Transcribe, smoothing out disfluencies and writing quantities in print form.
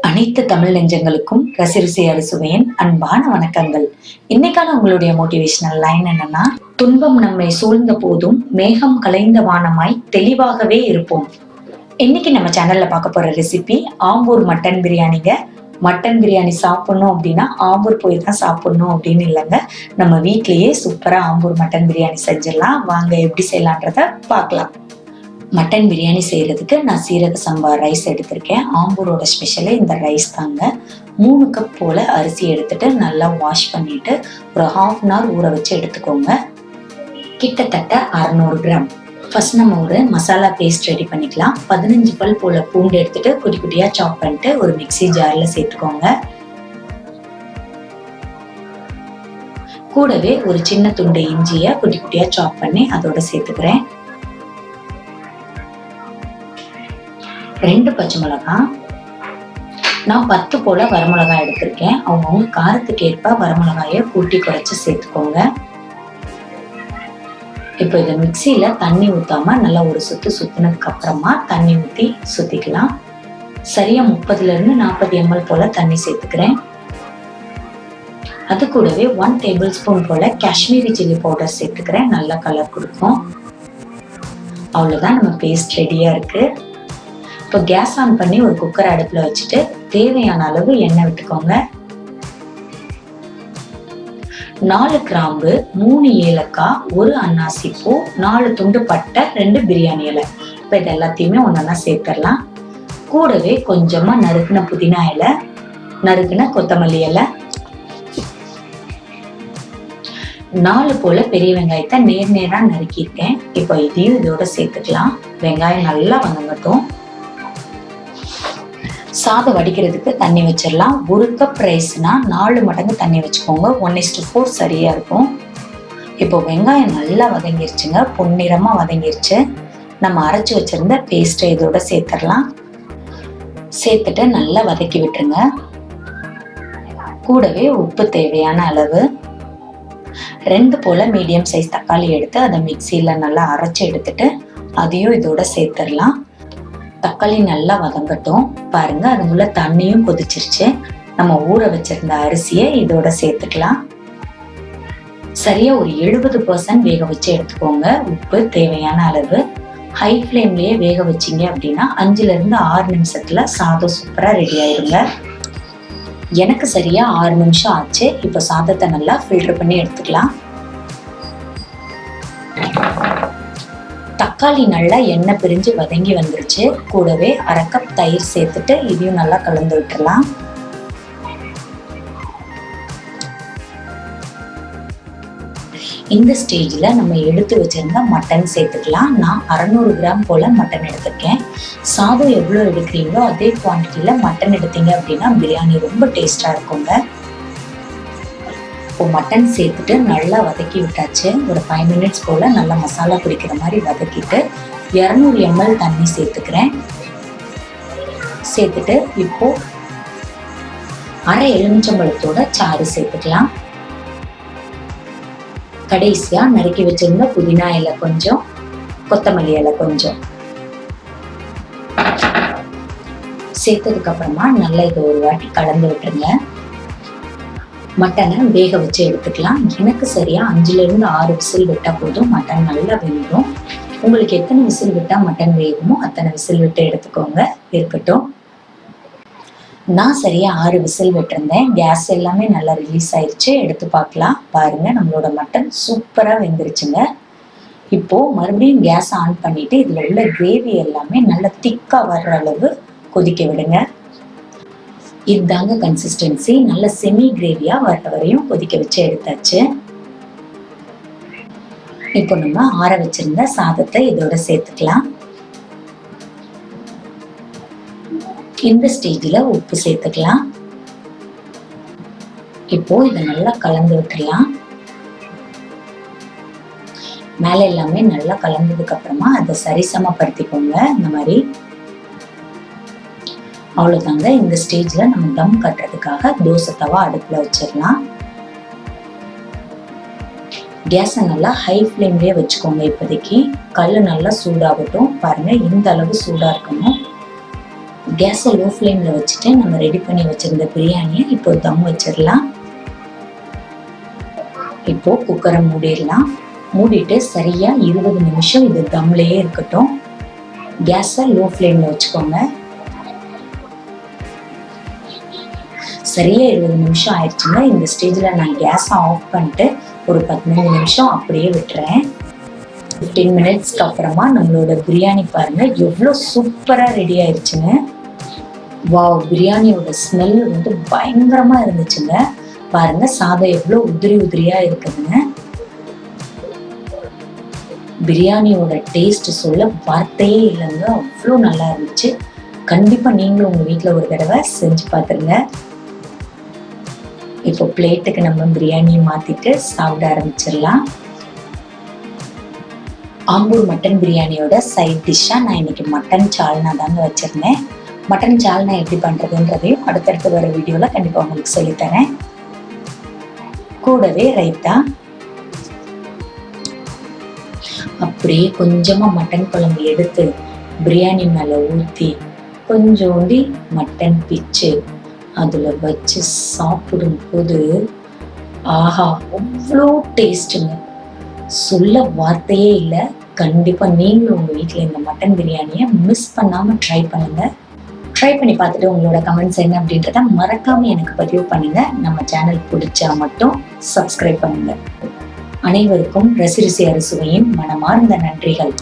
அனைத்து தமிழ் நெஞ்சங்களுக்கும் ரசிருசி அறுசுவையின் அன்பான வணக்கங்கள். இன்னைக்கான உங்களுடைய மோட்டிவேஷனல் லைன் என்னன்னா, துன்பம் நம்மை சூழ்ந்த போதும் மேகம் கலைந்த வானமாய் தெளிவாகவே இருப்போம். இன்னைக்கு நம்ம சேனல்ல பார்க்க போற ரெசிபி ஆம்பூர் மட்டன் பிரியாணிங்க. மட்டன் பிரியாணி சாப்பிடணும் அப்படின்னா ஆம்பூர் போய் தான் சாப்பிடணும் அப்படின்னு இல்லைங்க, நம்ம வீட்லயே சூப்பரா ஆம்பூர் மட்டன் பிரியாணி செஞ்சிடலாம். வாங்க எப்படி செய்யலான்றத பார்க்கலாம். மட்டன் பிரியாணி செய்யறதுக்கு நான் சீரக சம்பா ரைஸ் எடுத்திருக்கேன். ஆம்பூரோட ஸ்பெஷலே இந்த ரைஸ் தாங்க. 3 கப் போல அரிசி எடுத்துட்டு நல்லா வாஷ் பண்ணிட்டு ஒரு 1/2 அன் ஹவர் ஊற வச்சு எடுத்துக்கோங்க. கிட்டத்தட்ட 600 கிராம். ஃபர்ஸ்ட் நம்ம ஒரு மசாலா பேஸ்ட் ரெடி பண்ணிக்கலாம். 15 பல் போல பூண்டு எடுத்துட்டு குட்டி குட்டியா சாப் பண்ணிட்டு ஒரு மிக்ஸி ஜார்ல சேர்த்துக்கோங்க. கூடவே ஒரு சின்ன துண்டு இஞ்சியை குட்டி குட்டியா சாப் பண்ணி அதோட சேர்த்துக்கிறேன். 2 பச்சை மிளகாய், நான் 10 போல வரமிளகாய் எடுத்திருக்கேன். அவங்கவுங்க காரத்துக்கு ஏற்ப வரமிளகாயை கூட்டி குறைச்சு சேர்த்துக்கோங்க. இப்போ இதை மிக்சியில தண்ணி ஊத்தாம நல்லா ஒரு சுத்து சுத்தினதுக்கு அப்புறமா தண்ணி ஊத்தி சுத்திக்கலாம். சரியா 30 இருந்து 40 ml போல தண்ணி சேர்த்துக்கிறேன். அது கூடவே 1 டேபிள் ஸ்பூன் போல காஷ்மீரி சில்லி பவுடர் சேர்த்துக்கிறேன். நல்லா கலர் கொடுக்கும். அவ்வளவுதான், நம்ம பேஸ்ட் ரெடியா இருக்கு. இப்போ கேஸ் ஆன் பண்ணி ஒரு குக்கர் அடுப்புல வச்சுட்டு தேவையான அளவு எண்ணெய் விட்டுக்கோங்க. 4 கிராம்பு, 3 ஏலக்காய், 1 அன்னாசி பூ, 4 துண்டு பட்டை, 2 பிரியாணி இலை. இப்போ இது எல்லாத்தையுமே ஒன்னொன்னா சேர்த்துடலாம். கூடவே கொஞ்சமா நறுக்குன புதினா இலை, நறுக்குன கொத்தமல்லி இலை, 4 போல பெரிய வெங்காயத்தை நேரா நறுக்கியிருக்கேன். இப்போ இதையும் இதோட சேர்த்துக்கலாம். வெங்காயம் நல்லா வதங்கட்டும். சாதம் வடிக்கிறதுக்கு தண்ணி வச்சிடலாம். 1 கப் ரைஸ்னா 4 மடங்கு தண்ணி வச்சுக்கோங்க. 1:4 சரியா இருக்கும். இப்போ வெங்காயம் நல்லா வதங்கிருச்சுங்க, பொன்னிறமா வதங்கிருச்சு. நம்ம அரைச்சு வச்சிருந்த பேஸ்ட்டை இதோட சேர்த்துடலாம். சேர்த்துட்டு நல்லா வதக்கி விட்டுருங்க. கூடவே உப்பு தேவையான அளவு. 2 போல மீடியம் சைஸ் தக்காளி எடுத்து அதை மிக்சியில நல்லா அரைச்சு எடுத்துட்டு அதையும் இதோட சேர்த்துடலாம். தக்காளி நல்லா வதங்கட்டும். பாருங்க, அதுக்குள்ள தண்ணியும் கொதிச்சிருச்சு. நம்ம ஊற வச்சிருந்த அரிசியை இதோட சேர்த்துக்கலாம். சரியா ஒரு 70% வேக வச்சு எடுத்துக்கோங்க. உப்பு தேவையான அளவு. ஹை ஃப்ளேம்லயே வேக வச்சீங்க அப்படின்னா 5 இருந்து 6 நிமிஷத்துல சாதம் சூப்பரா ரெடி ஆயிருங்க. எனக்கு சரியா 6 நிமிஷம் ஆச்சு. இப்போ சாதத்தை நல்லா ஃபில்டர் பண்ணி எடுத்துக்கலாம். தக்காளி நல்லா எண்ணெய் பிரிஞ்சு வதங்கி வந்துருச்சு. கூடவே 1/2 கப் தயிர் சேர்த்துட்டு இதையும் நல்லா கலந்து விட்டுறலாம். இந்த ஸ்டேஜ்ல நம்ம எடுத்து வச்சிருந்த மட்டன் சேர்த்துக்கலாம். நான் 600 கிராம் போல மட்டன் எடுத்திருக்கேன். சாதம் எவ்வளோ எடுக்கிறீங்களோ அதே குவான்டிட்டியில மட்டன் எடுத்தீங்க அப்படின்னா பிரியாணி ரொம்ப டேஸ்டா இருக்குங்க. இப்போ மட்டன் சேர்த்துட்டு நல்லா வதக்கி விட்டாச்சு. ஒரு 5 மினிட்ஸ் போல நல்லா மசாலா பிடிக்கிற மாதிரி வதக்கிட்டு 200 ml தண்ணி சேர்த்துக்கிறேன். சேர்த்துட்டு இப்போ அரை எலுமிச்சம்பழத்தோட சாறு சேர்த்துக்கலாம். கடைசியா நறுக்கி வச்சிருந்த புதினா இலை கொஞ்சம், கொத்தமல்லி இலை கொஞ்சம் சேர்த்ததுக்கு அப்புறமா நல்லா இதை ஒரு வாட்டி கலந்து விட்டுருங்க. மட்டனை வேக வச்சு எடுத்துக்கலாம். எனக்கு சரியா 5 இருந்து 6 விசில் விட்டா போதும். மட்டன் நல்லா வெந்துடும். உங்களுக்கு எத்தனை விசில் விட்டா மட்டன் வேகுமோ அத்தனை விசில் விட்டு எடுத்துக்கோங்க. இருக்கட்டும். நான் சரியா 6 விசில் விட்டுருந்தேன். கேஸ் எல்லாமே நல்லா ரிலீஸ் ஆயிடுச்சு. எடுத்து பார்க்கலாம். பாருங்க, நம்மளோட மட்டன் சூப்பரா வெந்துருச்சுங்க. இப்போ மறுபடியும் கேஸ் ஆன் பண்ணிட்டு இதுல உள்ள கிரேவி எல்லாமே நல்லா திக்கா வர்ற அளவு கொதிக்க விடுங்க. இதுதாங்க கன்சிஸ்டன்சி. நல்ல செமி கிரேவியா வர்ற வரையும் கொதிக்க வச்சு எடுத்தாச்சு. இப்போ நம்ம ஆற வச்சிருந்த சாதத்தை இதோட சேர்த்துக்கலாம். இந்த ஸ்டேஜ்ல உப்பு சேர்த்துக்கலாம். இப்போ இதை நல்லா கலந்து விட்டுறலாம். மேல எல்லாமே நல்லா கலந்ததுக்கு அப்புறமா அதை சரிசமப்படுத்திக்கோங்க. இந்த மாதிரி அவ்வளவுதாங்க. இந்த ஸ்டேஜ்ல நம்ம தம் கட்டுறதுக்காக தோசை தவா அடுப்புல வச்சிடலாம். கேஸை நல்லா ஹை ஃப்ளேம்லயே வச்சுக்கோங்க. இப்போதைக்கு கல் நல்லா சூடாகட்டும். பாருங்க, இந்த அளவு சூடா இருக்கணும். கேஸை லோ ஃப்ளேமில் வச்சுட்டு நம்ம ரெடி பண்ணி வச்சிருந்த பிரியாணியை இப்போ தம் வச்சிடலாம். இப்போ குக்கரை மூடிடலாம். மூடிட்டு சரியா 20 நிமிஷம் இது தம்லேயே இருக்கட்டும். கேஸை லோ ஃப்ளேமில் வச்சுக்கோங்க. சரியா 20 நிமிஷம் ஆயிடுச்சுங்க. இந்த ஸ்டேஜில் நான் கேஸை ஆஃப் பண்ணிட்டு ஒரு 15 நிமிஷம் அப்படியே விட்டுறேன். 15 மினிட்ஸ்க்கு அப்புறமா நம்மளோட பிரியாணி பாருங்க எவ்வளோ சூப்பராக ரெடி ஆயிடுச்சுங்க. வாவ், பிரியாணியோட ஸ்மெல் வந்து பயங்கரமா இருந்துச்சுங்க. பாருங்க சாதம் எவ்வளோ உதிரி உதிரியா இருக்குதுங்க. பிரியாணியோட டேஸ்ட் சொல்ல வார்த்தையே இல்லைங்க, அவ்வளோ நல்லா இருந்துச்சு. கண்டிப்பா நீங்களும் உங்க வீட்டில் ஒரு தடவை செஞ்சு பார்த்துருங்க. இப்போ பிளேட்டுக்கு நம்ம பிரியாணியை மாத்திட்டு சாப்பிட ஆரம்பிச்சிடலாம். ஆம்பூர் மட்டன் பிரியாணியோட சைட் டிஷ்ஷா நான் இன்னைக்கு மட்டன் சால்னா தாங்க வச்சிருந்தேன். மட்டன் சால்னா எப்படி பண்றதுன்றதையும் அடுத்தடுத்து வர வீடியோல கண்டிப்பா உங்களுக்கு சொல்லித்தரேன். கூடவே ரைத்தா. அப்படியே கொஞ்சமா மட்டன் குழம்பு எடுத்து பிரியாணி மேல ஊத்தி கொஞ்சோண்டி மட்டன் பிச்சு அதுல வச்சு சாப்பிடும் போது ஆஹா, அவ்வளோ டேஸ்ட்டுங்க, சொல்ல வார்த்தையே இல்லை. கண்டிப்பா நீங்களும் உங்க வீட்டுல இந்த மட்டன் பிரியாணியை மிஸ் பண்ணாம ட்ரை பண்ணுங்க. ட்ரை பண்ணி பார்த்துட்டு உங்களோட கமெண்ட்ஸ் என்ன அப்படின்றத மறக்காம எனக்கு பதிவு பண்ணுங்க. நம்ம சேனல் பிடிச்சா மட்டும் சப்ஸ்கிரைப் பண்ணுங்க. அனைவருக்கும் ரசிருசி அறுசுவையின் மனமார்ந்த நன்றிகள்.